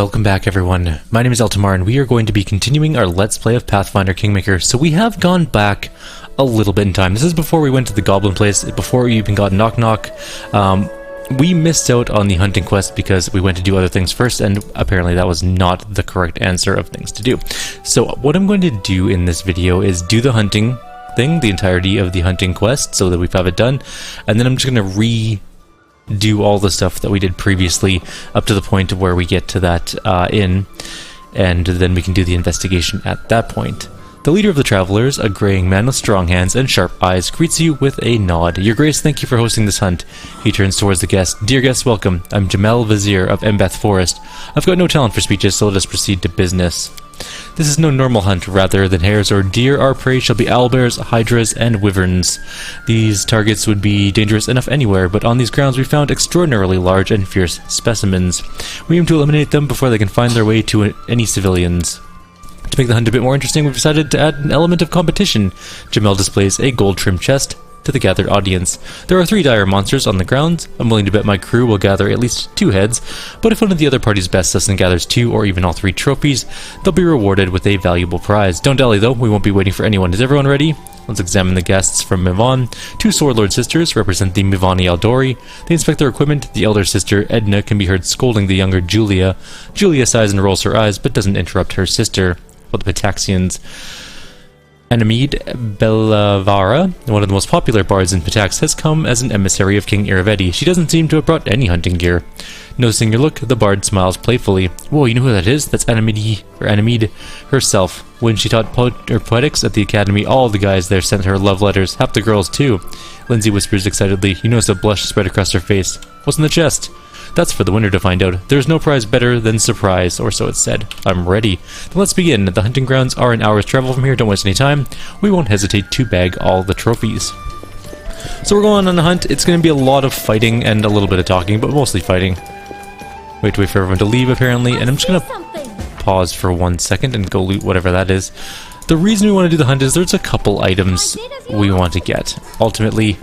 Welcome back everyone, my name is Eltimar and we are going to be continuing our Let's Play of Pathfinder Kingmaker. So we have gone back a little bit in time. This is before we went to the Goblin place, before we even got Knock Knock. We missed out on the hunting quest because we went to do other things first, and apparently that was not the correct answer of things to do. So what I'm going to do in this video is do the hunting thing, the entirety of the hunting quest, so that we have it done, and then I'm just going to do all the stuff that we did previously up to the point of where we get to that inn, and then we can do the investigation at that point. The leader of the travelers, a graying man with strong hands and sharp eyes, greets you with a nod. Your Grace, thank you for hosting this hunt. He turns towards the guest. Dear guests, welcome. I'm Jamel Vizier of Embeth Forest. I've got no talent for speeches, so let us proceed to business. This is no normal hunt. Rather than hares or deer, our prey shall be owlbears, hydras, and wyverns. These targets would be dangerous enough anywhere, but on these grounds we found extraordinarily large and fierce specimens. We aim to eliminate them before they can find their way to any civilians. To make the hunt a bit more interesting, we've decided to add an element of competition. Jamel displays a gold-trimmed chest to the gathered audience. There are 3 dire monsters on the grounds. I'm willing to bet my crew will gather at least 2 heads, but if one of the other party's best citizen gathers 2 or even all 3 trophies, they'll be rewarded with a valuable prize. Don't dally though, we won't be waiting for anyone. Is everyone ready? Let's examine the guests from Mivon. 2 Swordlord sisters represent the Mivani Eldori. They inspect their equipment. The elder sister, Edna, can be heard scolding the younger Julia. Julia sighs and rolls her eyes, but doesn't interrupt her sister. For the Pitaxians, Anamid Bellavara, one of the most popular bards in Pitax, has come as an emissary of King Iravetti. She doesn't seem to have brought any hunting gear. Noticing your look, the bard smiles playfully. Whoa, you know who that is? That's Anamid herself. When she taught poetics at the academy, all the guys there sent her love letters, half the girls too. Lindsay whispers excitedly. You notice a blush spread across her face. What's in the chest? That's for the winner to find out. There's no prize better than surprise, or so it's said. I'm ready. Then let's begin. The hunting grounds are an hour's travel from here. Don't waste any time. We won't hesitate to bag all the trophies. So we're going on a hunt. It's going to be a lot of fighting and a little bit of talking, but mostly fighting. Wait for everyone to leave, apparently, and I'm just going to pause for 1 second and go loot whatever that is. The reason we want to do the hunt is there's a couple items we want to get. Ultimately,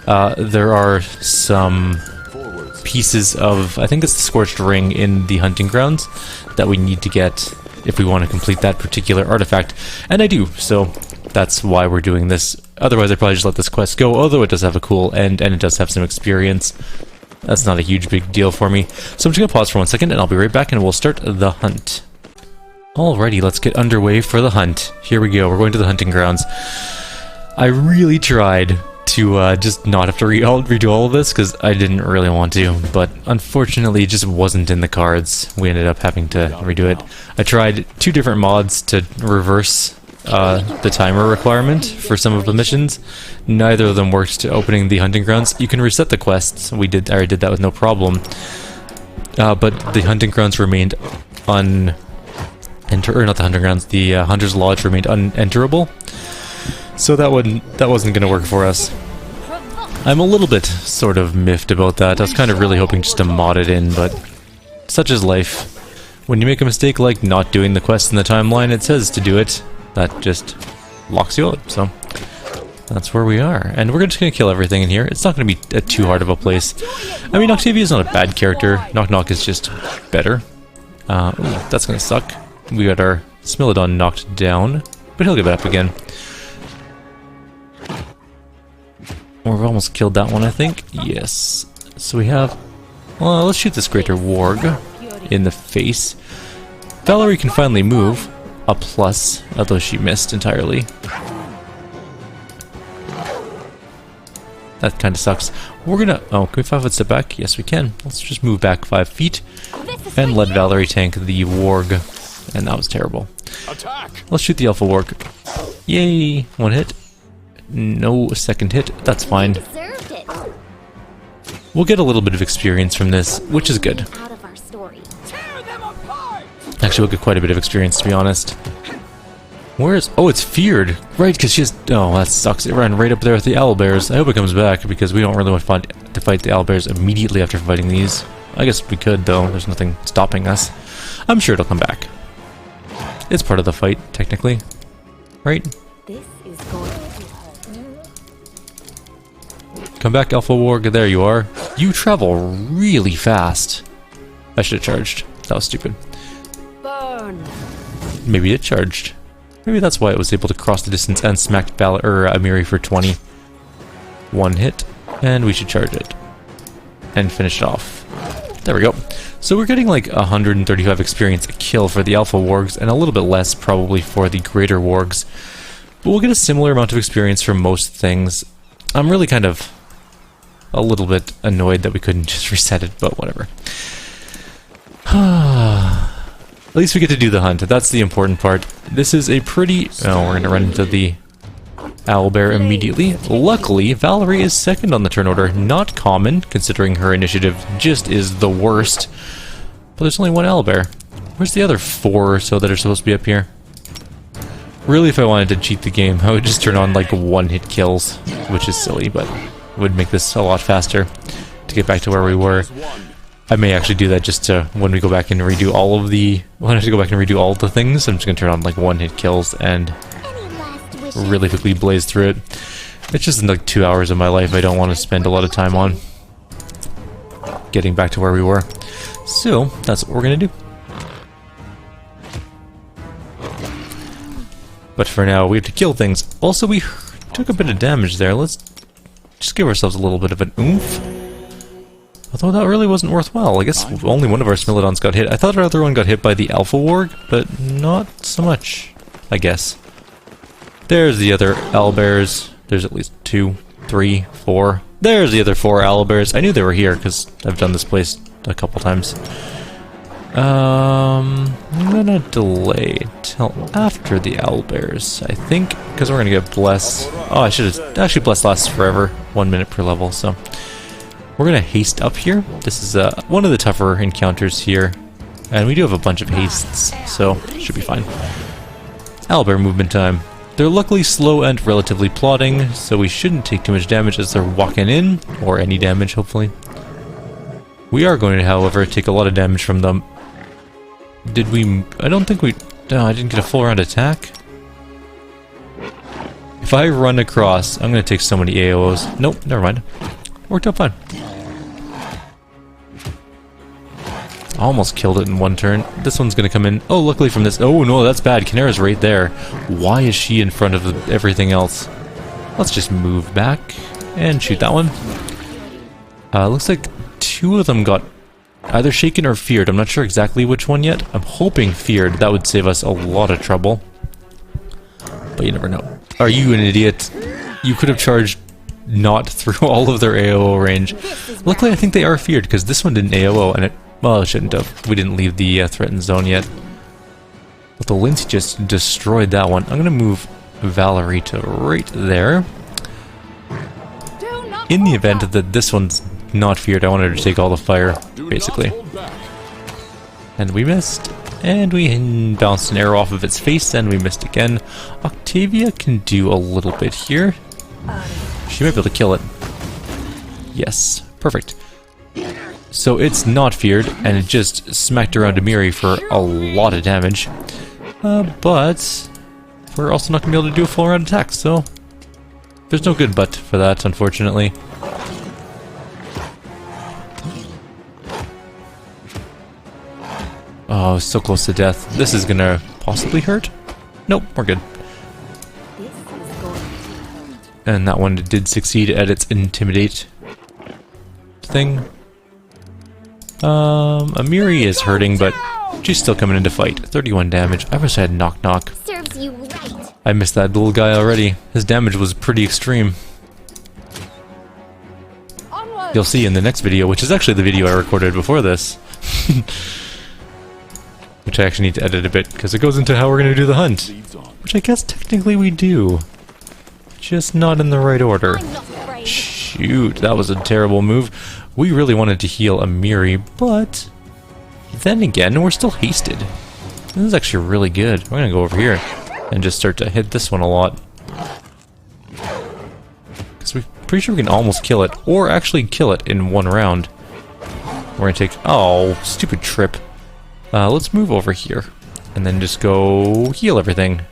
there are some pieces of, I think it's the Scorched Ring in the hunting grounds that we need to get if we want to complete that particular artifact, and I do, so that's why we're doing this. Otherwise I'd probably just let this quest go, although it does have a cool end and it does have some experience. That's not a huge big deal for me, so I'm just going to pause for 1 second and I'll be right back and we'll start the hunt. Alrighty, let's get underway for the hunt. Here we go, we're going to the hunting grounds. I really tried to just not have to redo all of this because I didn't really want to, but unfortunately it just wasn't in the cards. We ended up having to redo it. I tried 2 different mods to reverse the timer requirement for some of the missions. Neither of them worked to opening the hunting grounds. You can reset the quests. I already did that with no problem. But the hunting grounds remained not the hunting grounds, the Hunter's Lodge remained unenterable. So that wasn't going to work for us. I'm a little bit sort of miffed about that. I was kind of really hoping just to mod it in, but such is life. When you make a mistake like not doing the quest in the timeline it says to do it, that just locks you out. So that's where we are. And we're just going to kill everything in here. It's not going to be too hard of a place. I mean, Octavia is not a bad character. Knock Knock is just better. Ooh, that's going to suck. We got our Smilodon knocked down, but he'll get back up again. We've almost killed that one, I think. Yes. So we have... Well, let's shoot this greater warg in the face. Valerie can finally move. A plus, although she missed entirely. That kind of sucks. We're gonna... Oh, can we 5-foot step back? Yes, we can. Let's just move back 5 feet and let Valerie tank the warg. And that was terrible. Let's shoot the alpha warg. Yay! 1 hit. No second hit, that's fine. We'll get a little bit of experience from this, which is good. Actually, we'll get quite a bit of experience, to be honest. Where is... Oh, it's Pherrid! Right, because she has... Oh, that sucks. It ran right up there with the owlbears. I hope it comes back, because we don't really want to fight the owlbears immediately after fighting these. I guess we could, though. There's nothing stopping us. I'm sure it'll come back. It's part of the fight, technically. Right? This is going to hurt. Come back, Alpha Warg. There you are. You travel really fast. I should have charged. That was stupid. burn. Maybe it charged. Maybe that's why it was able to cross the distance and smacked Amiri for 20. One hit, and we should charge it. And finish it off. There we go. So we're getting like 135 experience a kill for the Alpha Wargs, and a little bit less probably for the Greater Wargs. But we'll get a similar amount of experience for most things. I'm really kind of a little bit annoyed that we couldn't just reset it, but whatever. At least we get to do the hunt. That's the important part. This is a pretty... Oh, we're going to run into the owlbear immediately. Luckily, Valerie is second on the turn order. Not common, considering her initiative just is the worst. But there's only one owlbear. Where's the other 4 or so that are supposed to be up here? Really, if I wanted to cheat the game, I would just turn on like one-hit kills, which is silly, but it would make this a lot faster to get back to where we were. I may actually do that just to, when we go back and redo all of the... When I have to go back and redo all of the things, I'm just going to turn on like one-hit kills and really quickly blaze through it. It's just like 2 hours of my life I don't want to spend a lot of time on getting back to where we were. So, that's what we're going to do. But for now, we have to kill things. Also, we took a bit of damage there. Let's just give ourselves a little bit of an oomph. Although that really wasn't worthwhile. I guess only one of our Smilodons got hit. I thought our other one got hit by the Alpha Warg, but not so much, I guess. There's the other owlbears. There's at least 2, 3, 4. There's the other 4 owlbears. I knew they were here because I've done this place a couple times. I'm gonna delay till after the owlbears, I think, because we're gonna get Bless. Oh, I should have... Actually, Bless lasts forever. 1 minute per level, so... We're gonna haste up here. This is one of the tougher encounters here. And we do have a bunch of hastes, so should be fine. Owlbear movement time. They're luckily slow and relatively plodding, so we shouldn't take too much damage as they're walking in, or any damage, hopefully. We are going to, however, take a lot of damage from them. Did we... I don't think we... No, I didn't get a full round attack. If I run across, I'm going to take so many AOs. Nope, never mind. Worked out fine. Almost killed it in one turn. This one's gonna come in. Oh, luckily from this. Oh no, that's bad. Kinera's right there. Why is she in front of everything else? Let's just move back and shoot that one. Looks like 2 of them got either shaken or feared. I'm not sure exactly which one yet. I'm hoping feared. That would save us a lot of trouble. But you never know. Are you an idiot? You could have charged not through all of their AOO range. Luckily, I think they are feared because this one didn't AOO and it... Well, it shouldn't have. We didn't leave the threatened zone yet. But the Lindsay just destroyed that one. I'm going to move Valerie to right there. In the event that this one's not feared, I wanted her to take all the fire, basically. And we missed. And we bounced an arrow off of its face, and we missed again. Octavia can do a little bit here. She might be able to kill it. Yes. Perfect. So it's not feared, and it just smacked around Amiri for a lot of damage. But we're also not going to be able to do a full round attack, so there's no good but for that, unfortunately. Oh, so close to death. This is going to possibly hurt? Nope, we're good. And that one did succeed at its intimidate thing. Amiri is hurting, but she's still coming in to fight. 31 damage. I wish I had knock knock. Serves you right. I missed that little guy already. His damage was pretty extreme. You'll see in the next video, which is actually the video I recorded before this. Which I actually need to edit a bit, because it goes into how we're going to do the hunt. Which I guess technically we do. Just not in the right order. Shoot, that was a terrible move. We really wanted to heal Amiri, but then again, we're still hasted. This is actually really good. We're gonna go over here and just start to hit this one a lot. Because we're pretty sure we can almost kill it, or actually kill it in one round. We're gonna take... Oh, stupid trip. Let's move over here, and then just go heal everything.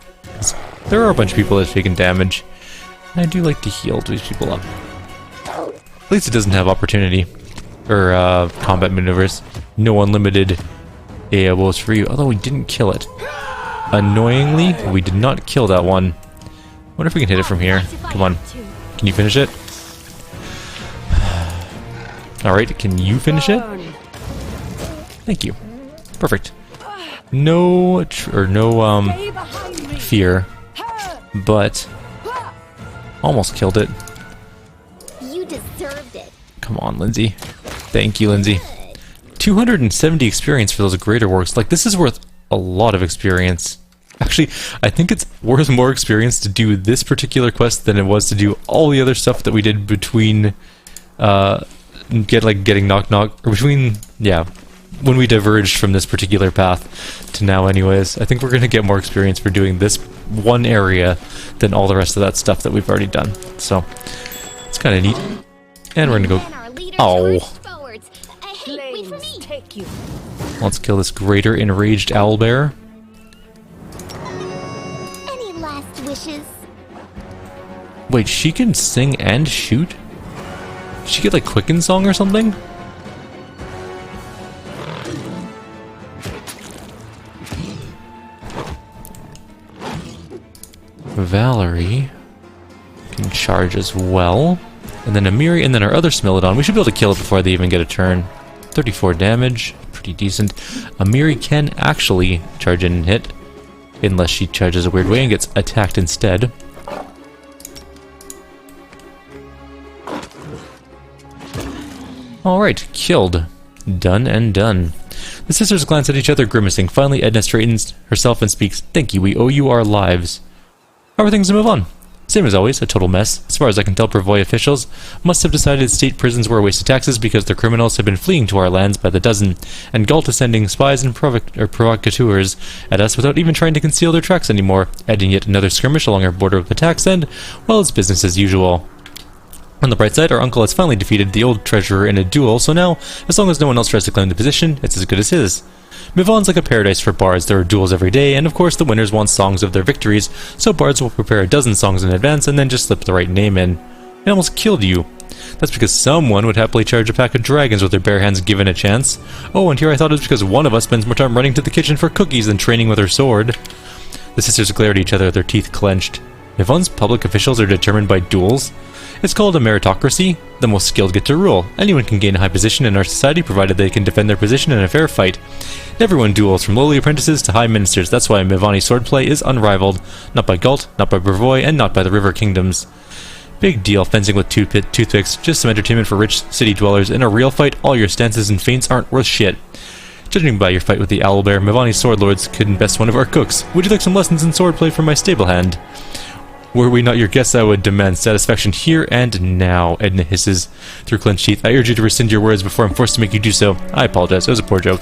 There are a bunch of people that have taken damage, and I do like to heal these people up. At least it doesn't have opportunity, or combat maneuvers. No unlimited AOs for you, although we didn't kill it. Annoyingly, we did not kill that one. Wonder if we can hit it from here. Come on. Can you finish it? Alright, can you finish it? Thank you. Perfect. No fear, but almost killed it. You deserved it. Come on, Lindsay. Thank you, Lindsay. 270 experience for those greater works. Like, this is worth a lot of experience. Actually, I think it's worth more experience to do this particular quest than it was to do all the other stuff that we did between getting knock knock, or between, yeah, when we diverged from this particular path to now anyways. I think we're going to get more experience for doing this one area than all the rest of that stuff that we've already done. So, it's kind of neat. And we're going to go... Oh! Let's kill this greater enraged owlbear. Any last wishes? Wait, she can sing and shoot? Did she get like Quicken Song or something? Valerie can charge as well. And then Amiri, and then our other Smilodon. We should be able to kill it before they even get a turn. 34 damage, pretty decent. Amiri can actually charge in and hit, unless she charges a weird way and gets attacked instead. Alright, killed. Done and done. The sisters glance at each other, grimacing. Finally, Edna straightens herself and speaks, "Thank you, we owe you our lives." How are things to move on? Same as always, a total mess. As far as I can tell, Pervoy officials must have decided state prisons were a waste of taxes because their criminals have been fleeing to our lands by the dozen, and Galt is sending spies and provocateurs at us without even trying to conceal their tracks anymore, adding yet another skirmish along our border with the tax end. Well, it's business as usual. On the bright side, our uncle has finally defeated the old treasurer in a duel, so now, as long as no one else tries to claim the position, it's as good as his. Mivon's like a paradise for bards. There are duels every day, and of course the winners want songs of their victories, so bards will prepare a dozen songs in advance and then just slip the right name in. It almost killed you. That's because someone would happily charge a pack of dragons with their bare hands given a chance. Oh, and here I thought it was because one of us spends more time running to the kitchen for cookies than training with her sword. The sisters glare at each other, their teeth clenched. Mivon's public officials are determined by duels. It's called a meritocracy. The most skilled get to rule. Anyone can gain a high position in our society provided they can defend their position in a fair fight. Everyone duels, from lowly apprentices to high ministers. That's why Mivani swordplay is unrivaled. Not by Galt, not by Brevoy, and not by the River Kingdoms. Big deal, fencing with toothpicks, just some entertainment for rich city dwellers. In a real fight, all your stances and feints aren't worth shit. Judging by your fight with the owlbear, Mivani sword lords couldn't best one of our cooks. Would you like some lessons in swordplay from my stable hand? Were we not your guests, I would demand satisfaction here and now, Edna hisses through clenched teeth. I urge you to rescind your words before I'm forced to make you do so. I apologize, it was a poor joke.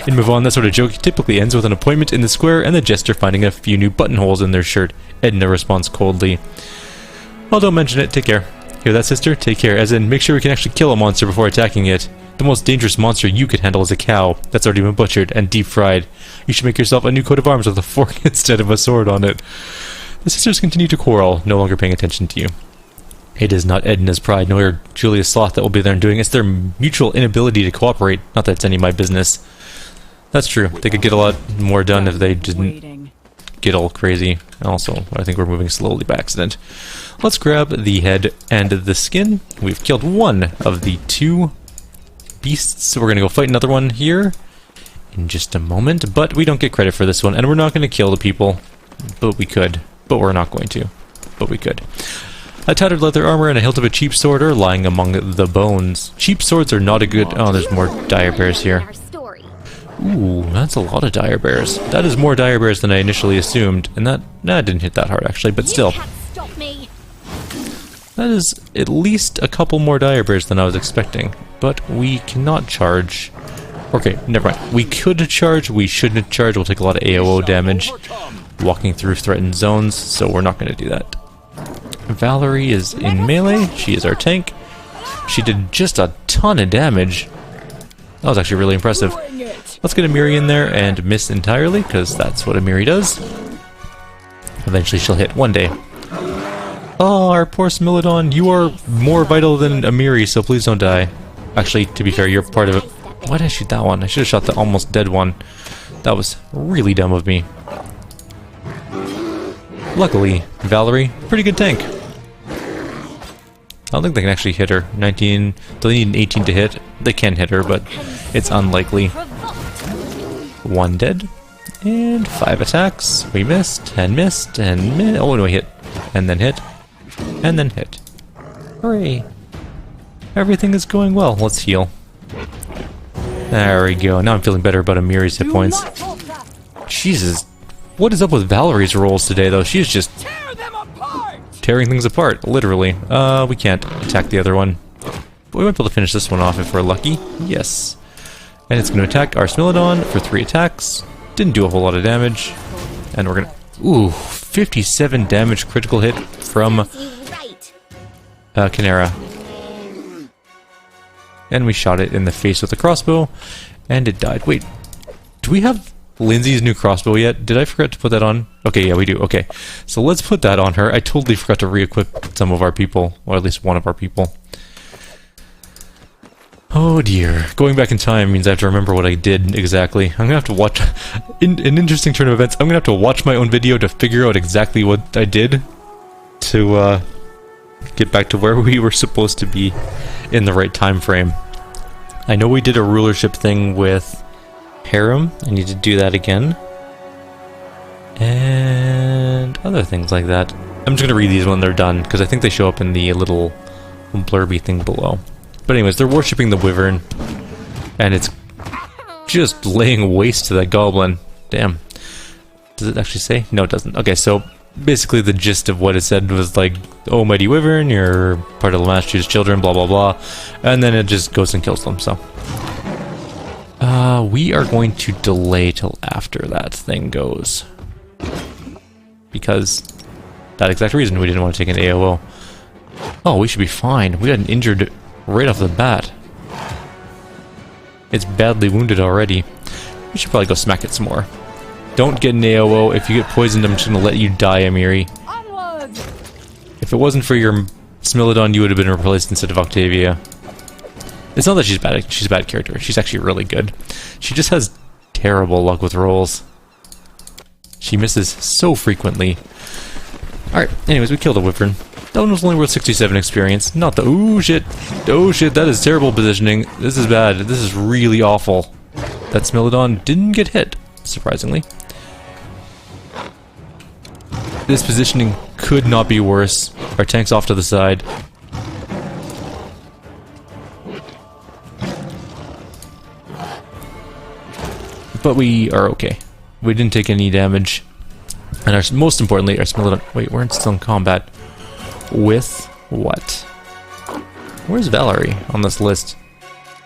In Move On, that sort of joke typically ends with an appointment in the square and the jester finding a few new buttonholes in their shirt. Edna responds coldly. Well, don't mention it, take care. Hear that, sister? Take care, as in, make sure we can actually kill a monster before attacking it. The most dangerous monster you could handle is a cow that's already been butchered and deep-fried. You should make yourself a new coat of arms with a fork instead of a sword on it. The sisters continue to quarrel, no longer paying attention to you. It is not Edna's pride, nor Julia's sloth that will be there and doing. It's their mutual inability to cooperate. Not that it's any of my business. That's true. They could get a lot more done if they didn't get all crazy. Also, I think we're moving slowly by accident. Let's grab the head and the skin. We've killed one of the two beasts, so we're going to go fight another one here in just a moment. But we don't get credit for this one, and we're not going to kill the people. But we could. But we're not going to. But we could. A tattered leather armor and a hilt of a cheap sword are lying among the bones. Cheap swords are not a good... Oh, there's more dire bears here. Ooh, that's a lot of dire bears. That is more dire bears than I initially assumed. And that... Nah, it didn't hit that hard, actually, but still. That is at least a couple more dire bears than I was expecting. But we cannot charge... Okay, never mind. We could charge, we shouldn't charge. We'll take a lot of AOO damage walking through threatened zones, so we're not going to do that. Valerie is in melee. She is our tank. She did just a ton of damage. That was actually really impressive. Let's get Amiri in there and miss entirely, because that's what Amiri does. Eventually she'll hit one day. Oh, our poor Smilodon. You are more vital than Amiri, so please don't die. Actually, to be fair, you're part of it. Why did I shoot that one? I should have shot the almost dead one. That was really dumb of me. Luckily, Valerie, pretty good tank. I don't think they can actually hit her. 19, they need an 18 to hit. They can hit her, but it's unlikely. 1 dead. And 5 attacks. We missed, and missed, and oh no, we hit. And then hit. And then hit. Hooray. Everything is going well. Let's heal. There we go. Now I'm feeling better about Amiri's hit points. Jesus. What is up with Valerie's rolls today, though? She's just tearing things apart, literally. We can't attack the other one. But we might be able to finish this one off if we're lucky. Yes. And it's going to attack our Smilodon for 3 attacks. Didn't do a whole lot of damage. And we're going to... Ooh, 57 damage critical hit from Kyrieru. And we shot it in the face with a crossbow, and it died. Wait, do we have Lindsay's new crossbow yet? Did I forget to put that on? Okay, yeah, we do. Okay, so let's put that on her. I totally forgot to re-equip some of our people, or at least one of our people. Oh dear. Going back in time means I have to remember what I did exactly. I'm gonna have to watch... In an interesting turn of events, I'm gonna have to watch my own video to figure out exactly what I did to get back to where we were supposed to be in the right time frame. I know we did a rulership thing with Harem. I need to do that again. And other things like that. I'm just going to read these when they're done, because I think they show up in the little blurby thing below. But anyways, they're worshipping the Wyvern, and it's just laying waste to that goblin. Damn. Does it actually say? No, it doesn't. Okay, so basically the gist of what it said was like, oh mighty Wyvern, you're part of the Master's children, blah blah blah, and then it just goes and kills them. So we are going to delay till after that thing goes, because that exact reason we didn't want to take an AOO. Oh, we should be fine. We got an injured right off the bat. It's badly wounded already. We should probably go smack it some more. Don't get an AOO. If you get poisoned, I'm just going to let you die, Amiri. If it wasn't for your Smilodon, you would have been replaced instead of Octavia. It's not that she's bad. She's a bad character. She's actually really good. She just has terrible luck with rolls. She misses so frequently. Alright, anyways, we killed a Wyvern. That one was only worth 67 experience. Not the... Ooh, shit. Oh, shit. That is terrible positioning. This is bad. This is really awful. That Smilodon didn't get hit, surprisingly. This positioning could not be worse. Our tank's off to the side. But we are okay. We didn't take any damage. And most importantly, our Smilodon... Wait, we're still in combat. With what? Where's Valerie on this list?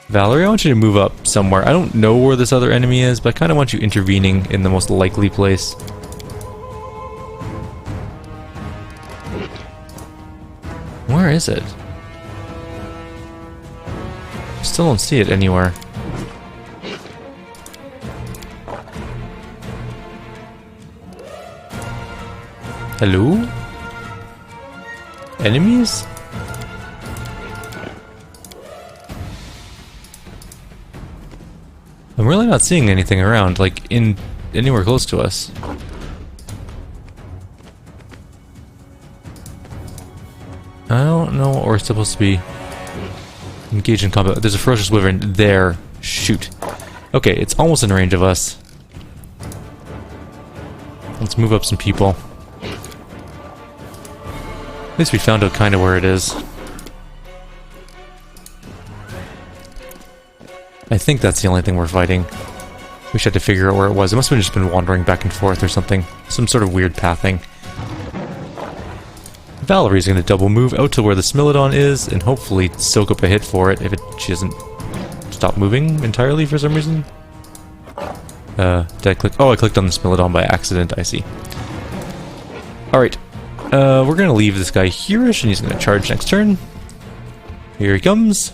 Valerie, I want you to move up somewhere. I don't know where this other enemy is, but I kind of want you intervening in the most likely place. Where is it? Still don't see it anywhere. Hello? Enemies? I'm really not seeing anything around, like in anywhere close to us. I don't know what we're supposed to be engaged in combat. There's a ferocious Wyvern there. Shoot. Okay, it's almost in range of us. Let's move up some people. At least we found out kind of where it is. I think that's the only thing we're fighting. We should have to figure out where it was. It must have just been wandering back and forth or something. Some sort of weird pathing. Valerie's going to double move out to where the Smilodon is and hopefully soak up a hit for it if she doesn't stop moving entirely for some reason. Did I click? Oh, I clicked on the Smilodon by accident, I see. Alright. We're going to leave this guy here-ish and he's going to charge next turn. Here he comes.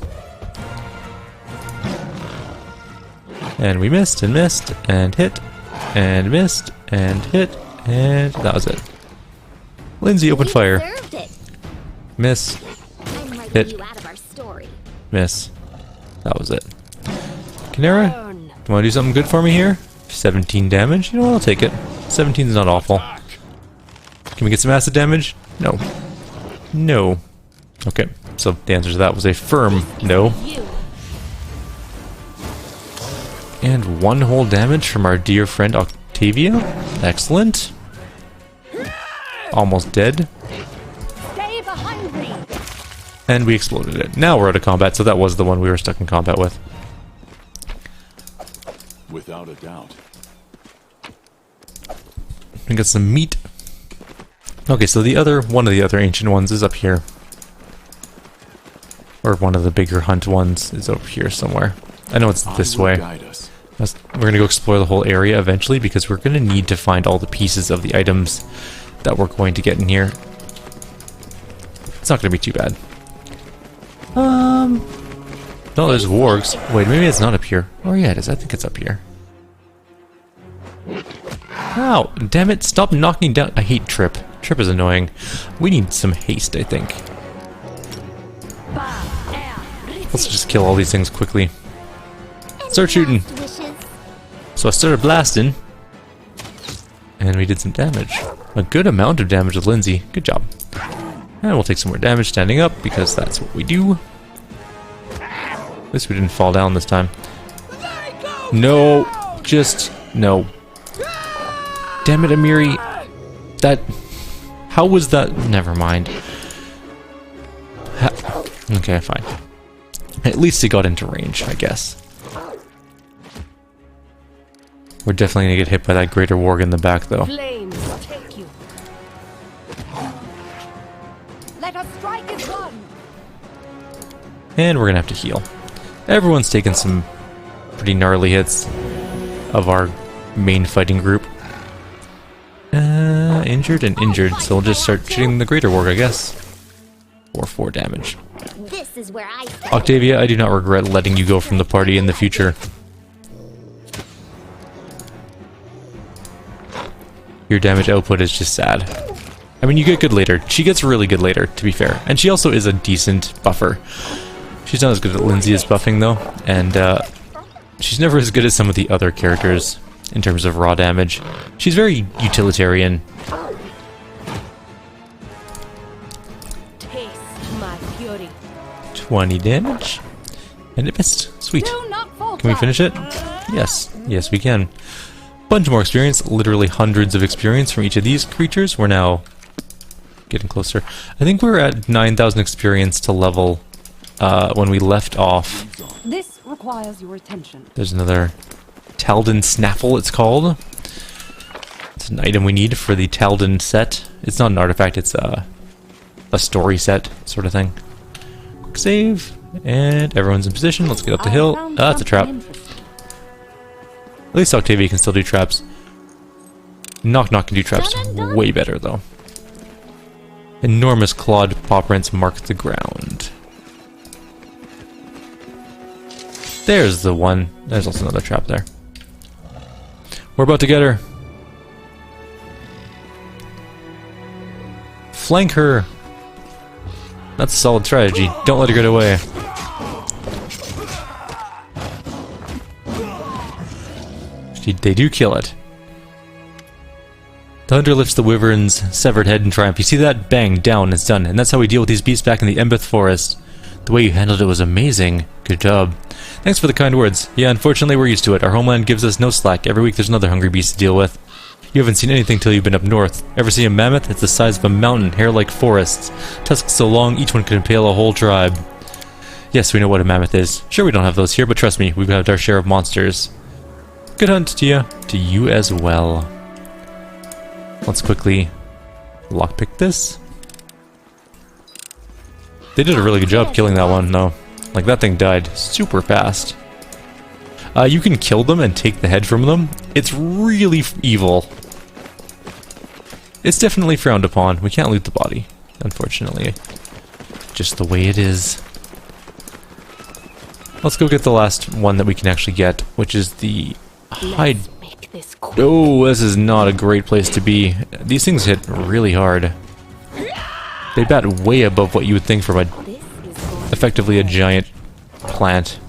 And we missed, and missed, and hit, and missed, and hit, and that was it. Lindsay, open fire. Miss. Hit. Miss. That was it. Kyrieru, you want to do something good for me here? 17 damage? You know what, I'll take it. 17 is not awful. Can we get some acid damage? No. No. Okay, so the answer to that was a firm no. And 1 whole damage from our dear friend Octavia. Excellent. Almost dead. Stay behind me. And we exploded it. Now we're out of combat, so that was the one we were stuck in combat with. Without a doubt. We got some meat. Okay, so one of the other ancient ones is up here. Or one of the bigger hunt ones is over here somewhere. I know it's this way. We're going to go explore the whole area eventually because we're going to need to find all the pieces of the items that we're going to get in here. It's not going to be too bad. No, there's wargs. Wait, maybe it's not up here. Oh yeah, it is. I think it's up here. Ow! Damn it! Stop knocking down. I hate Trip. Trip is annoying. We need some haste, I think. Let's just kill all these things quickly. Start shooting. So I started blasting, and we did some damage. A good amount of damage with Lindsay. Good job. And we'll take some more damage standing up because that's what we do. At least we didn't fall down this time. No, just no. Damn it, Amiri. That. How was that? Never mind. Okay, fine. At least it got into range, I guess. We're definitely gonna get hit by that greater warg in the back, though. Flames take you. Let us strike as one. And we're gonna have to heal. Everyone's taken some pretty gnarly hits of our main fighting group. Injured and injured, so we'll just start shooting the greater warg, I guess. For 4 damage. This is where I stand. Octavia, I do not regret letting you go from the party in the future. Your damage output is just sad. I mean, you get good later. She gets really good later, to be fair. And she also is a decent buffer. She's not as good at Lindsay as buffing, though. And she's never as good as some of the other characters in terms of raw damage. She's very utilitarian. Taste my fury. 20 damage. And it missed. Sweet. Do not fall Can we finish it? Yes. Yes, we can. Bunch more experience. Literally hundreds of experience from each of these creatures. We're now getting closer. I think we're at 9,000 experience to level when we left off. This requires your attention. There's another Talden Snaffle, it's called. It's an item we need for the Talden set. It's not an artifact, it's a story set sort of thing. Quick save, and everyone's in position. Let's get up the hill. Ah, that's a trap. At least Octavia can still do traps. Knock Knock can do traps way better, though. Enormous clawed paw prints mark the ground. There's the one. There's also another trap there. We're about to get her. Flank her. That's a solid strategy. Don't let her get away. They do kill it. The hunter lifts the wyvern's severed head in triumph. You see that? Bang, down, it's done. And that's how we deal with these beasts back in the Embeth Forest. The way you handled it was amazing. Good job. Thanks for the kind words. Yeah, unfortunately we're used to it. Our homeland gives us no slack. Every week there's another hungry beast to deal with. You haven't seen anything till you've been up north. Ever see a mammoth? It's the size of a mountain, hair like forests. Tusks so long, each one could impale a whole tribe. Yes, we know what a mammoth is. Sure, we don't have those here, but trust me, we've had our share of monsters. Good hunt to you. To you as well. Let's quickly lockpick this. They did a really good job killing that one, though. Like, that thing died super fast. You can kill them and take the head from them. It's really evil. It's definitely frowned upon. We can't loot the body, unfortunately. Just the way it is. Let's go get the last one that we can actually get, which is the Hydra. Oh, this is not a great place to be. These things hit really hard. They bat way above what you would think from effectively a giant plant.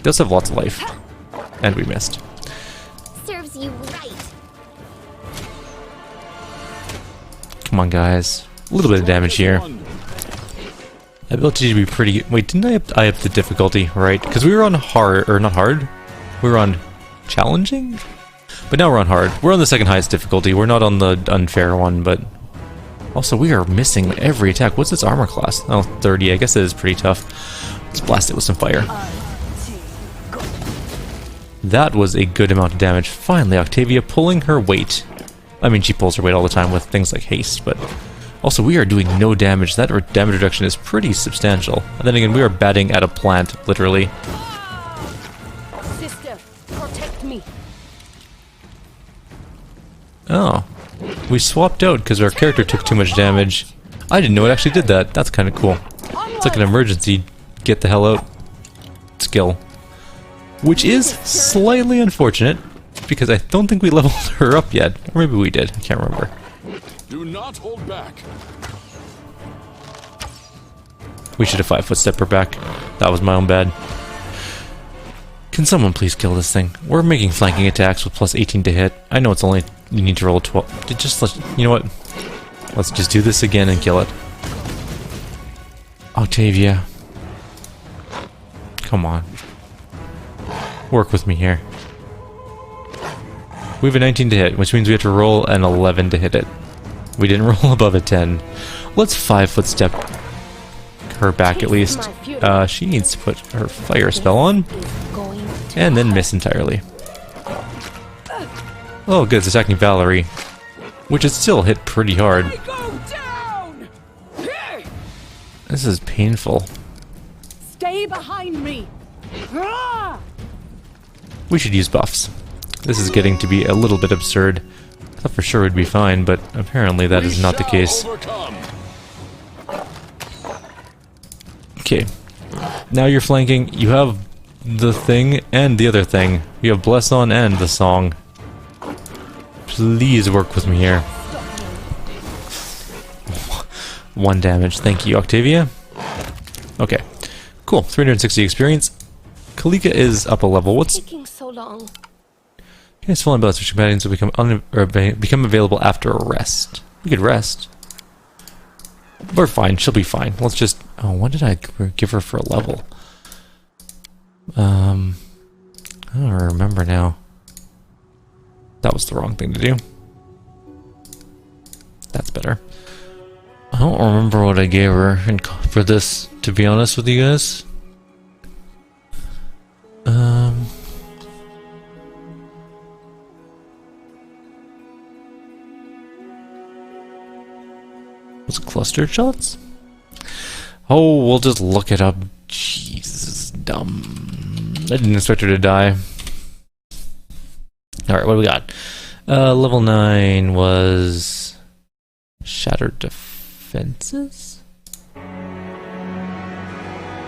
They also have lots of life. And we missed. Serves you right. Come on, guys. A little bit of damage here. Ability to be pretty... Wait, didn't I up the difficulty, right? Because we were on hard... Or not hard. We were on challenging? But now we're on hard. We're on the second highest difficulty. We're not on the unfair one, but... Also, we are missing every attack. What's its armor class? Oh, 30. I guess it is pretty tough. Let's blast it with some fire. That was a good amount of damage. Finally, Octavia pulling her weight. I mean, she pulls her weight all the time with things like haste, but... Also, we are doing no damage. That damage reduction is pretty substantial. And then again, we are batting at a plant, literally. Sister, protect me. Oh. We swapped out because our character took too much damage. I didn't know it actually did that. That's kind of cool. It's like an emergency get the hell out skill. Which is slightly unfortunate, because I don't think we leveled her up yet. Or maybe we did. I can't remember. Do not hold back. We should have 5-foot step her back. That was my own bad. Can someone please kill this thing? We're making flanking attacks with plus 18 to hit. I know it's only... You need to roll a 12. Just let... You know what? Let's just do this again and kill it. Octavia. Come on. Work with me here. We have a 19 to hit, which means we have to roll an 11 to hit it. We didn't roll above a 10. Let's 5-foot step her back at least. She needs to put her fire spell on. And then miss entirely. Oh good, it's attacking Valerie. Which is still hit pretty hard. This is painful. Stay behind me. We should use buffs. This is getting to be a little bit absurd. I thought for sure we'd be fine, but apparently that is not the case. Okay. Now you're flanking. You have the thing and the other thing. You have Bless On and the song. Please work with me here. 1 damage. Thank you, Octavia. Okay. Cool. 360 experience. Kalika is up a level. What's... Taking so long. Yes, full abilities which companions will become available after a rest. We could rest. We're fine. She'll be fine. Let's just... Oh, what did I give her for a level? I don't remember now. That was the wrong thing to do. That's better. I don't remember what I gave her for this, to be honest with you guys. Was it clustered shots? Oh, we'll just look it up. Jesus, dumb. I didn't expect her to die. Alright, what do we got? Level 9 was... Shattered Defenses?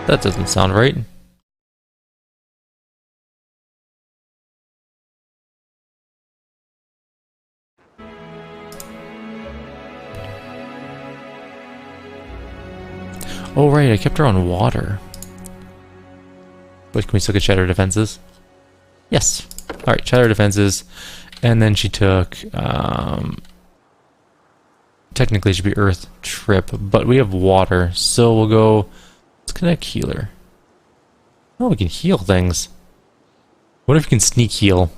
That doesn't sound right. Oh right, I kept her on water. Wait, can we still get Shattered Defenses? Yes. Alright, Shattered Defenses. And then she took... technically it should be Earth Trip, but we have water, so we'll go... Let's connect Healer. Oh, we can heal things. What if we can sneak heal?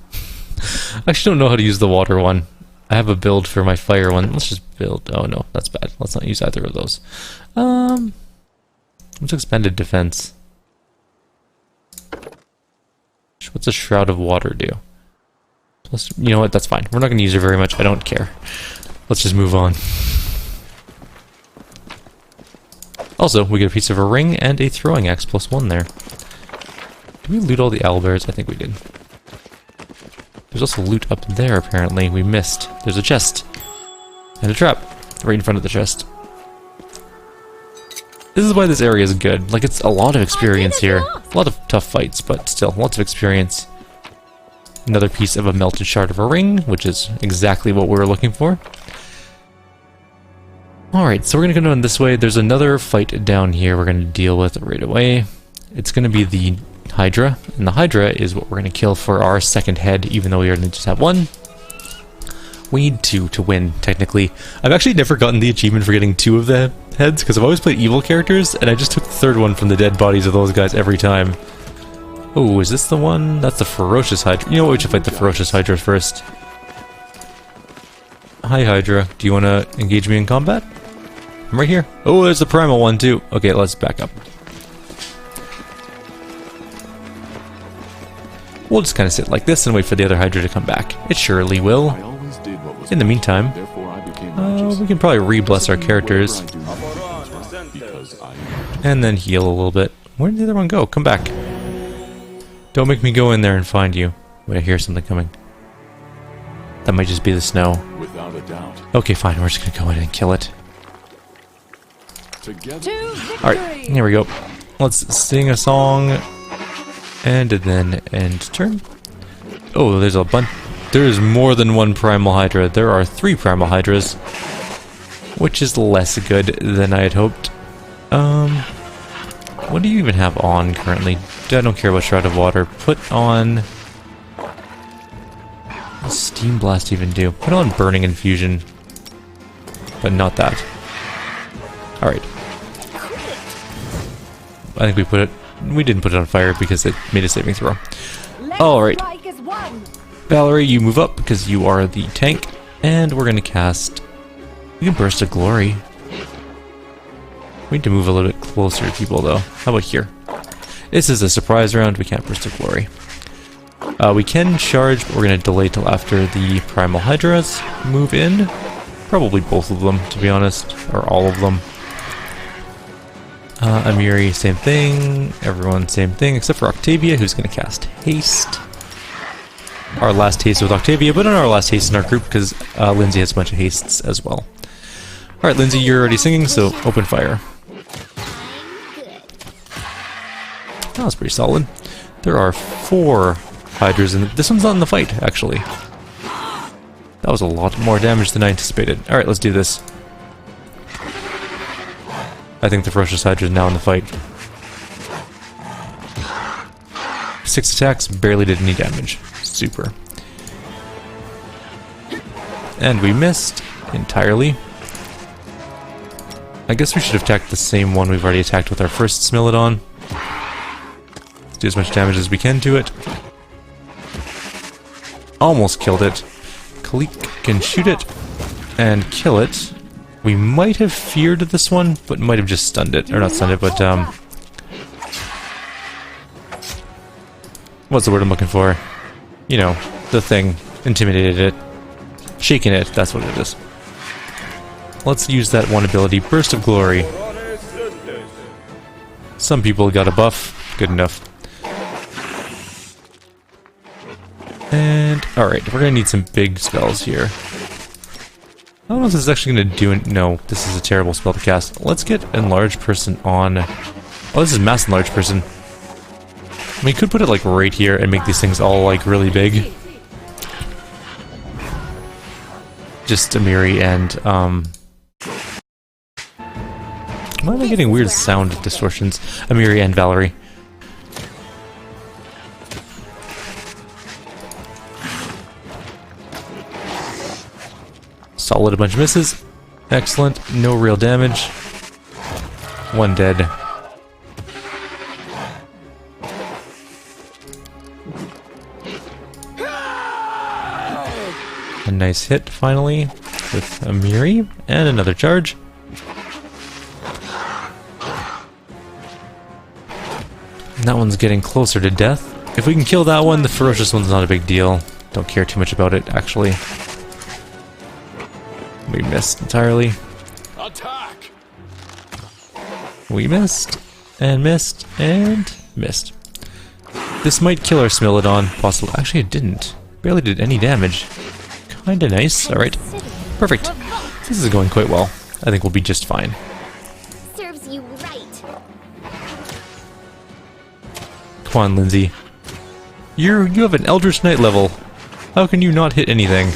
I actually don't know how to use the water one. I have a build for my fire one. Let's just build... Oh no, that's bad. Let's not use either of those. What's Expanded Defense? What's a Shroud of Water do? Plus, you know what? That's fine. We're not going to use her very much. I don't care. Let's just move on. Also, we get a piece of a ring and a throwing axe +1 there. Did we loot all the owlbears? I think we did. There's also loot up there, apparently. We missed. There's a chest. And a trap. Right in front of the chest. This is why this area is good. Like, it's a lot of experience here. A lot of tough fights, but still, lots of experience. Another piece of a melted shard of a ring, which is exactly what we were looking for. Alright, so we're going to go down this way. There's another fight down here we're going to deal with right away. It's going to be the Hydra, and the Hydra is what we're going to kill for our second head, even though we only just have one. We need two to win, technically. I've actually never gotten the achievement for getting 2 of the heads, because I've always played evil characters, and I just took the third one from the dead bodies of those guys every time. Oh, is this the one? That's the Ferocious Hydra. You know what, we should fight the Ferocious Hydra first. Hi, Hydra. Do you want to engage me in combat? I'm right here. Oh, there's the primal one, too. Okay, let's back up. We'll just kind of sit like this and wait for the other Hydra to come back. It surely will. In the meantime, we can probably re-bless our characters. And then heal a little bit. Where did the other one go? Come back. Don't make me go in there and find you. Wait, I hear something coming. That might just be the snow. Without a doubt. Okay, fine. We're just gonna go in and kill it. Alright, here we go. Let's sing a song. And then end turn. Oh, there's a bunch. There is more than one Primal Hydra. There are 3 Primal Hydras. Which is less good than I had hoped. What do you even have on currently? I don't care about Shroud of Water. Put on... What does Steam Blast even do? Put on Burning Infusion. But not that. Alright. I think we put it... We didn't put it on fire because it made a saving throw. Alright. Valerie, you move up because you are the tank. And we're going to cast... We can Burst of Glory. We need to move a little bit closer to people though. How about here? This is a surprise round. We can't Burst of Glory. We can charge, but we're going to delay till after the Primal Hydras move in. Probably both of them, to be honest. Or all of them. Amiri, same thing. Everyone, same thing, except for Octavia, who's going to cast Haste. Our last haste with Octavia, but not our last haste in our group, because Lindsay has a bunch of hastes as well. Alright, Lindsay, you're already singing, so open fire. That was pretty solid. There are 4 Hydras, and this one's not in the fight, actually. That was a lot more damage than I anticipated. Alright, let's do this. I think the Ferocious Hydra is now in the fight. 6 attacks, barely did any damage. Super. And we missed entirely. I guess we should have attacked the same one we've already attacked with our first Smilodon. Let's do as much damage as we can to it. Almost killed it. Kalik can shoot it and kill it. We might have feared this one, but might have just stunned it. Or not stunned it, but what's the word I'm looking for? You know, the thing. Intimidated it. Shaken it, that's what it is. Let's use that one ability, Burst of Glory. Some people got a buff. Good enough. And, alright, we're gonna need some big spells here. I don't know if this is actually gonna do it. No, this is a terrible spell to cast. Let's get Enlarge Person on... Oh, this is Mass Enlarge Person. We could put it like right here and make these things all like really big. Just Amiri and why am I getting weird sound distortions? Amiri and Valerie. Solid, a bunch of misses. Excellent, no real damage. 1 dead. A nice hit, finally, with Amiri, and another charge. And that one's getting closer to death. If we can kill that one, the Ferocious one's not a big deal. Don't care too much about it, actually. We missed entirely. Attack! We missed, and missed, and missed. This might kill our Smilodon, possibly. Actually, it didn't. Barely did any damage. Kinda nice. Alright. Perfect. This is going quite well. I think we'll be just fine. Serves you right. Come on, Lindsay. You have an Eldritch Knight level. How can you not hit anything?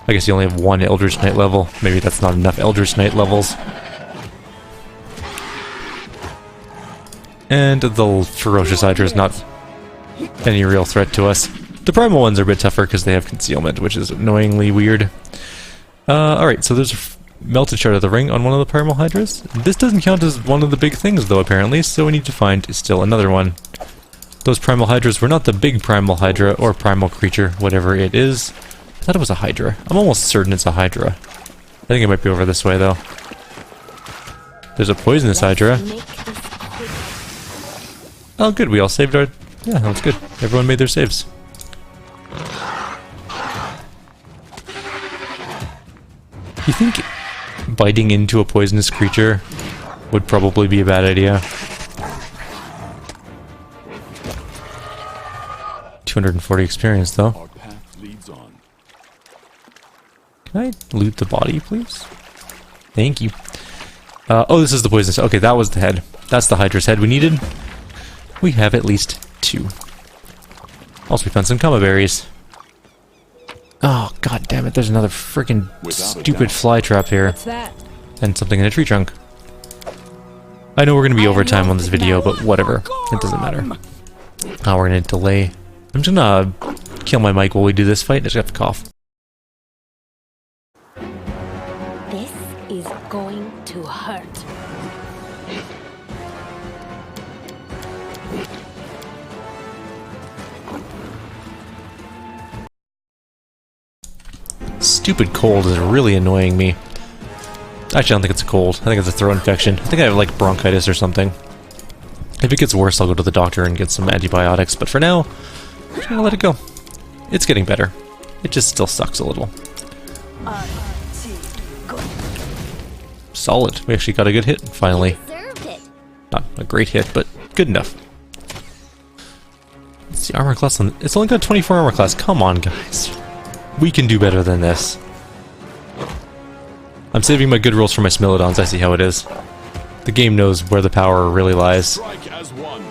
I guess you only have 1 Eldritch Knight level. Maybe that's not enough Eldritch Knight levels. And the ferocious Hydra is not any real threat to us. The primal ones are a bit tougher because they have concealment, which is annoyingly weird. Alright, so there's a melted shard of the ring on one of the primal Hydras. This doesn't count as one of the big things though, apparently, so we need to find still another one. Those primal Hydras were not the big primal Hydra or primal creature, whatever it is. I thought it was a Hydra. I'm almost certain it's a Hydra. I think it might be over this way though. There's a poisonous Hydra. Oh good, we all saved our... Yeah, that's good. Everyone made their saves. You think biting into a poisonous creature would probably be a bad idea? 240 experience though. Our path leads on. Can I loot the body, please? Thank you. Oh, this is the poisonous. Okay, that was the head. That's the Hydra's head we needed. We have at least 2. Also, we found some Kama berries. Oh, god damn it, there's another freaking stupid fly trap here. What's that? And something in a tree trunk. I know we're going to be overtime on this video, but whatever. It doesn't matter. Oh, we're going to delay. I'm just going to kill my mic while we do this fight. I just have to cough. This is going to hurt. Stupid cold is really annoying me. Actually, I don't think it's a cold. I think it's a throat infection. I think I have like bronchitis or something. If it gets worse, I'll go to the doctor and get some antibiotics. But for now, I'm just gonna let it go. It's getting better. It just still sucks a little. Solid. We actually got a good hit, finally. Deserved it. Not a great hit, but good enough. Let's see, armor class on... It's only got 24 armor class. Come on, guys. We can do better than this. I'm saving my good rolls for my Smilodons. I see how it is. The game knows where the power really lies. Strike as one.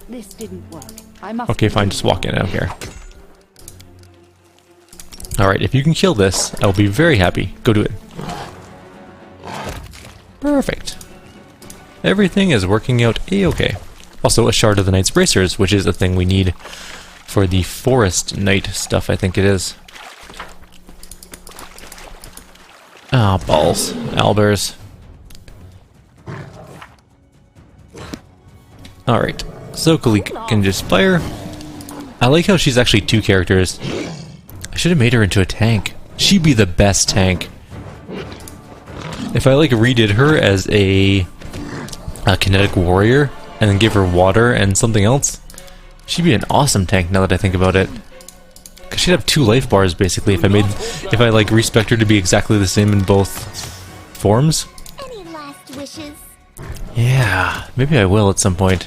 This didn't work. I must. Okay, fine. Just walk in. I don't care. Alright, if you can kill this, I will be very happy. Go do it. Perfect. Everything is working out a-okay. Also, a shard of the Knight's Bracers, which is a thing we need for the Forest Knight stuff, I think it is. Ah, balls. Owlbears. Alright, so Kalik can just fire. I like how she's actually 2 characters. I should have made her into a tank. She'd be the best tank. If I like redid her as a kinetic warrior, and then give her water and something else, she'd be an awesome tank now that I think about it. Cause she'd have 2 life bars basically if I like respect her to be exactly the same in both forms. Any last wishes? Yeah, maybe I will at some point.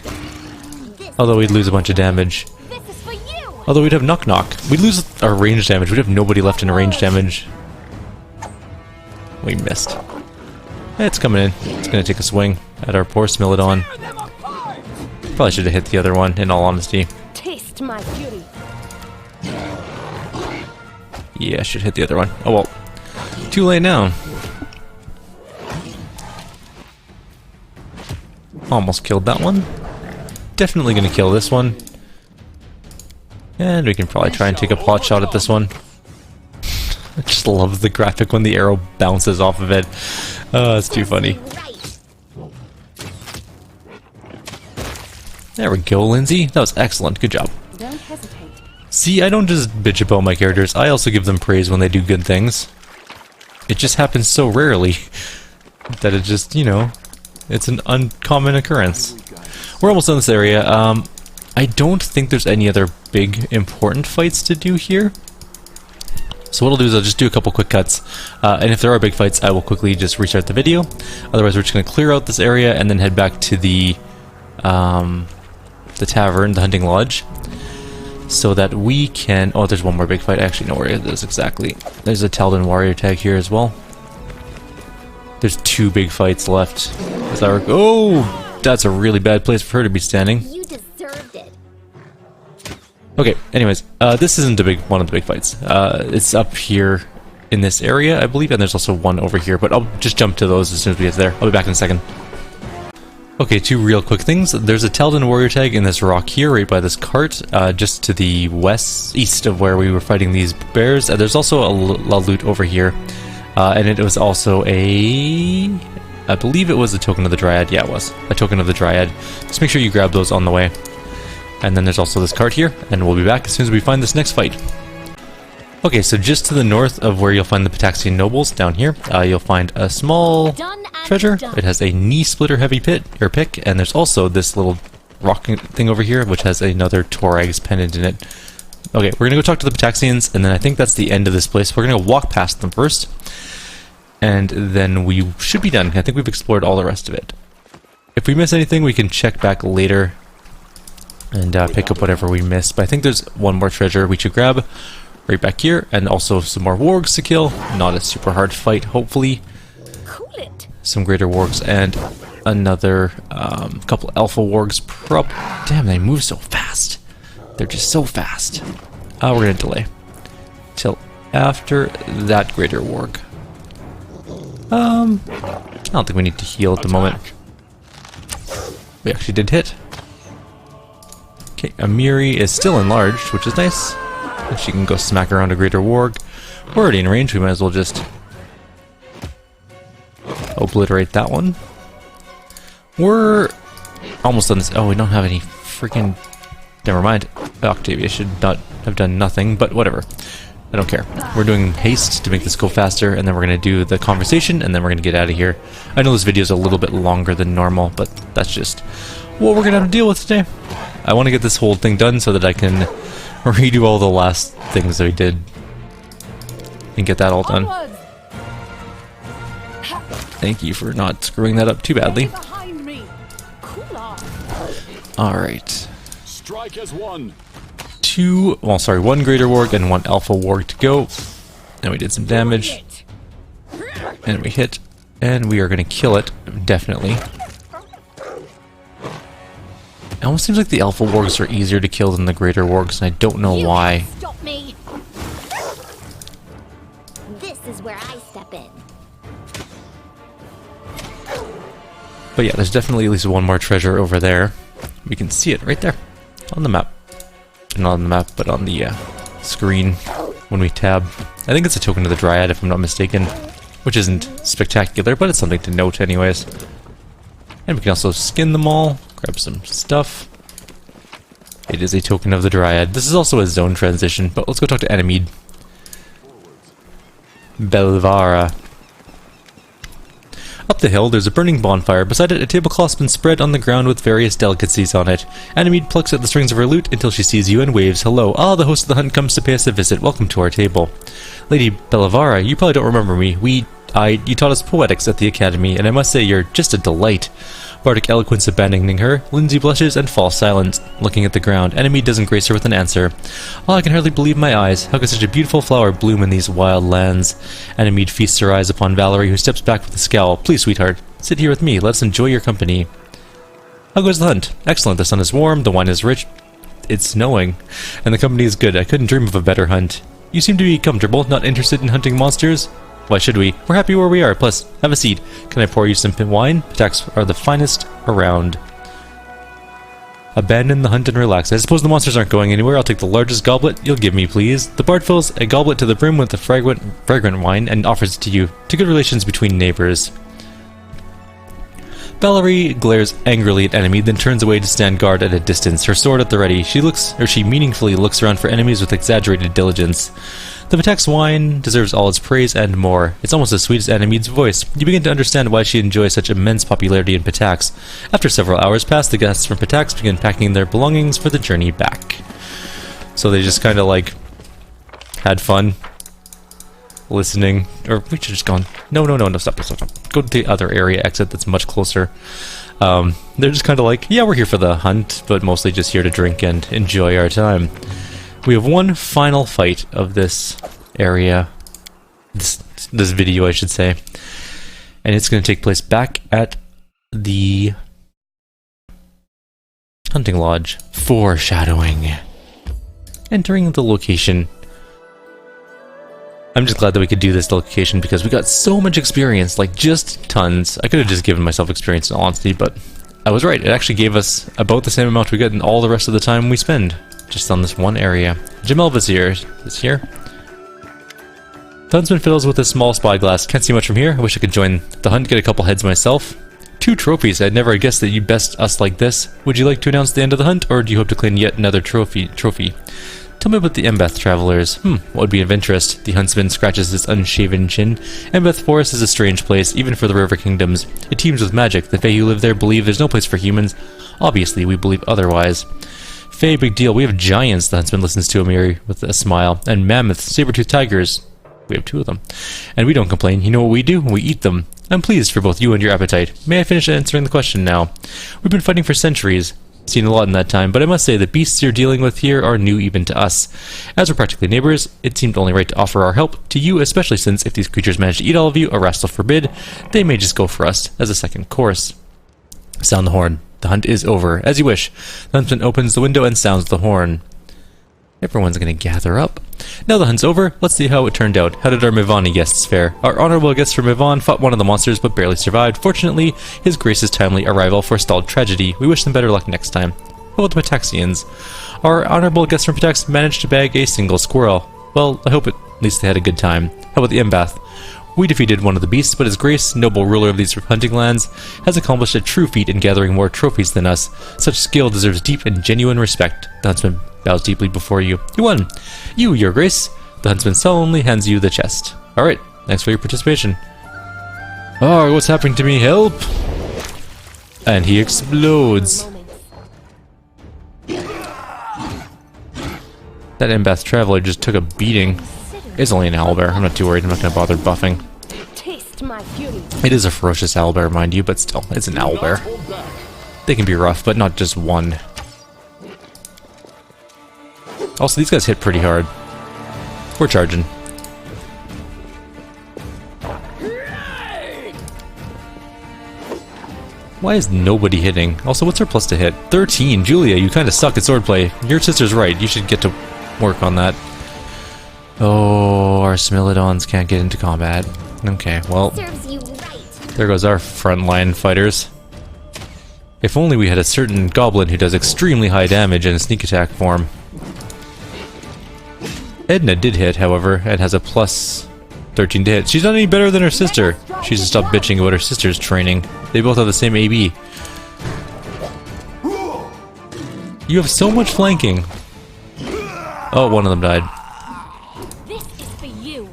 Although we'd lose a bunch of damage. This is for you. Although we'd have knock knock. We'd lose our range damage. We'd have nobody left in range damage. We missed. It's coming in. It's gonna take a swing at our poor Smilodon. Probably should have hit the other one, in all honesty. Taste my fury. Yeah, I should hit the other one. Oh well. Too late now. Almost killed that one. Definitely gonna kill this one. And we can probably try and take a pot shot at this one. I just love the graphic when the arrow bounces off of it. Oh, it's too funny. There we go, Lindsay. That was excellent. Good job. Don't hesitate. See, I don't just bitch about my characters. I also give them praise when they do good things. It just happens so rarely that it just, you know, it's an uncommon occurrence. We're almost done this area. I don't think there's any other big important fights to do here. So what I'll do is I'll just do a couple quick cuts, and if there are big fights, I will quickly just restart the video. Otherwise, we're just going to clear out this area and then head back to the tavern, the hunting lodge, so that we can... Oh, there's one more big fight. I actually know where it is exactly. There's a Taldan warrior tag here as well. There's 2 big fights left. Oh, that's a really bad place for her to be standing. You deserved it. Okay, anyways, this isn't one of the big fights. It's up here in this area, I believe, and there's also one over here, but I'll just jump to those as soon as we get there. I'll be back in a second. Okay, two real quick things. There's a Taldan warrior tag in this rock here, right by this cart, just to the east of where we were fighting these bears. There's also a loot over here, and it was also I believe it was a token of the Dryad. Yeah, it was a token of the Dryad. Just make sure you grab those on the way. And then there's also this cart here, and we'll be back as soon as we find this next fight. Okay, so just to the north of where you'll find the Pitaxian nobles, down here, you'll find a small treasure. It has a knee splitter heavy pick, and there's also this little rock thing over here, which has another Torag's pendant in it. Okay, we're gonna go talk to the Pitaxians, and then I think that's the end of this place. We're gonna walk past them first, and then we should be done. I think we've explored all the rest of it. If we miss anything, we can check back later and pick up whatever we missed. But I think there's one more treasure we should grab right back here, and also some more wargs to kill. Not a super hard fight, hopefully. Cool it. Some greater wargs and another couple alpha wargs. Damn, they move so fast. They're just so fast. We're gonna delay till after that greater warg. I don't think we need to heal at the moment. We actually did hit. Okay, Amiri is still enlarged, which is nice. She can go smack around a greater warg. We're already in range, we might as well just obliterate that one. We're almost done this. Oh, we don't have any freaking... Never mind. Octavia should not have done nothing, but whatever. I don't care. We're doing haste to make this go faster, and then we're going to do the conversation, and then we're going to get out of here. I know this video is a little bit longer than normal, but that's just what we're going to have to deal with today. I want to get this whole thing done so that I can redo all the last things that we did and get that all done. Thank you for not screwing that up too badly. Alright. Strike as one. One greater warg and one alpha warg to go. And we did some damage. And we hit. And we are going to kill it, definitely. It almost seems like the alpha wargs are easier to kill than the greater wargs, and I don't know why. Stop me. This is where I step in. But yeah, there's definitely at least one more treasure over there. We can see it right there on the map. Not on the map, but on the screen when we tab. I think it's a token of the Dryad, if I'm not mistaken, which isn't spectacular, but it's something to note anyways. And we can also skin them all, grab some stuff. It is a token of the Dryad. This is also a zone transition, but let's go talk to Enemid. Belvara. Up the hill, there's a burning bonfire. Beside it, a tablecloth's been spread on the ground with various delicacies on it. Enemid plucks at the strings of her lute until she sees you and waves hello. Ah, the host of the hunt comes to pay us a visit. Welcome to our table. Lady Belvara, you probably don't remember me. You taught us poetics at the academy, and I must say you're just a delight. Bardic eloquence abandoning her, Lindsay blushes and falls silent, looking at the ground. Enemid doesn't grace her with an answer. Oh, I can hardly believe my eyes. How could such a beautiful flower bloom in these wild lands? Enemid feasts her eyes upon Valerie, who steps back with a scowl. Please, sweetheart, sit here with me. Let's enjoy your company. How goes the hunt? Excellent. The sun is warm, the wine is rich, it's snowing, and the company is good. I couldn't dream of a better hunt. You seem to be comfortable, not interested in hunting monsters? Why should we? We're happy where we are. Plus, have a seat. Can I pour you some wine? Attacks are the finest around. Abandon the hunt and relax. I suppose the monsters aren't going anywhere. I'll take the largest goblet you'll give me, please. The bard fills a goblet to the brim with the fragrant wine and offers it to you. To good relations between neighbors. Valerie glares angrily at Enemid, then turns away to stand guard at a distance, her sword at the ready. She meaningfully looks around for enemies with exaggerated diligence. The Patak's wine deserves all its praise and more. It's almost as sweet as Enemid's voice. You begin to understand why she enjoys such immense popularity in Patak's. After several hours pass, the guests from Patak's begin packing their belongings for the journey back. So they just kind of like had fun listening, or we should just gone. No, stop. Go to the other area exit that's much closer. They're just kind of like, yeah, we're here for the hunt, but mostly just here to drink and enjoy our time. We have one final fight of this area, this video, I should say, and it's going to take place back at the hunting lodge. Foreshadowing. Entering the location. I'm just glad that we could do this location because we got so much experience, like just tons. I could have just given myself experience in all honesty, but I was right. It actually gave us about the same amount we get in all the rest of the time we spend just on this one area. Jamelva's here. Is here. The huntsman fiddles with his small spyglass. Can't see much from here. I wish I could join the hunt, get a couple heads myself. 2 trophies. I'd never guessed that you'd best us like this. Would you like to announce the end of the hunt, or do you hope to claim yet another trophy? Tell me about the Embeth travelers. What would be of interest? The huntsman scratches his unshaven chin. Embeth Forest is a strange place, even for the river kingdoms. It teems with magic. The Fae who live there believe there's no place for humans. Obviously, we believe otherwise. Fae, big deal. We have giants, the huntsman listens to Amiri with a smile. And mammoths, saber-toothed tigers. We have 2 of them. And we don't complain. You know what we do? We eat them. I'm pleased for both you and your appetite. May I finish answering the question now? We've been fighting for centuries. Seen a lot in that time, but I must say the beasts you're dealing with here are new even to us. As we're practically neighbors, it seemed only right to offer our help to you, especially since if these creatures manage to eat all of you, Arastal forbid, they may just go for us as a second course. Sound the horn. The hunt is over. As you wish. The huntsman opens the window and sounds the horn. Everyone's gonna gather up. Now the hunt's over, let's see how it turned out. How did our Mivani guests fare? Our honorable guest from Mivan fought one of the monsters but barely survived. Fortunately, his grace's timely arrival forestalled tragedy. We wish them better luck next time. How about the Pataxians? Our honorable guest from Patax managed to bag a single squirrel. Well, I hope at least they had a good time. How about the Embath? We defeated one of the beasts, but his grace, noble ruler of these hunting lands, has accomplished a true feat in gathering more trophies than us. Such skill deserves deep and genuine respect. The huntsman bows deeply before you. You won! You, your grace! The huntsman solemnly hands you the chest. Alright, thanks for your participation. Oh, what's happening to me? Help! And he explodes. That Embath traveler just took a beating. It's only an owlbear. I'm not too worried. I'm not going to bother buffing. Taste my fury. It is a ferocious owlbear, mind you, but still, it's an owlbear. They can be rough, but not just one. Also, these guys hit pretty hard. We're charging. Why is nobody hitting? Also, what's her plus to hit? 13. Julia, you kind of suck at swordplay. Your sister's right. You should get to work on that. Oh, our Smilodons can't get into combat. Okay, well, Serves you right. there goes our frontline fighters. If only we had a certain goblin who does extremely high damage in a sneak attack form. Edna did hit, however, and has a plus 13 to hit. She's not any better than her sister. She should stop bitching about her sister's training. They both have the same AB. You have so much flanking. Oh, one of them died. This is for you.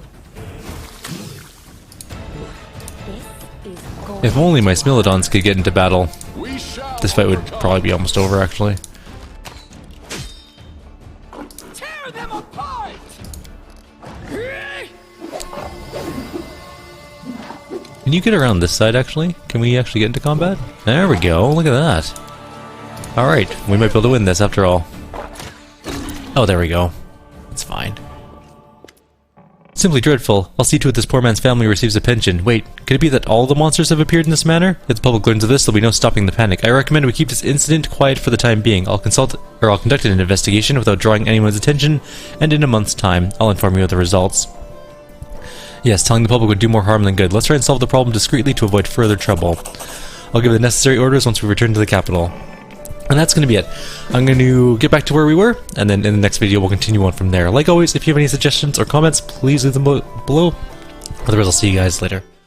This is gold. If only my Smilodons could get into battle. We shall This fight would overcome. probably be almost over, actually. Tear them apart. Can you get around this side, actually? Can we actually get into combat? There we go, look at that. Alright, we might be able to win this after all. Oh, there we go. It's fine. Simply dreadful. I'll see to it this poor man's family receives a pension. Wait, could it be that all the monsters have appeared in this manner? If the public learns of this, there'll be no stopping the panic. I recommend we keep this incident quiet for the time being. I'll conduct an investigation without drawing anyone's attention, and in a month's time, I'll inform you of the results. Yes, telling the public would do more harm than good. Let's try and solve the problem discreetly to avoid further trouble. I'll give the necessary orders once we return to the capital. And that's going to be it. I'm going to get back to where we were, and then in the next video we'll continue on from there. Like always, if you have any suggestions or comments, please leave them below. Otherwise, I'll see you guys later.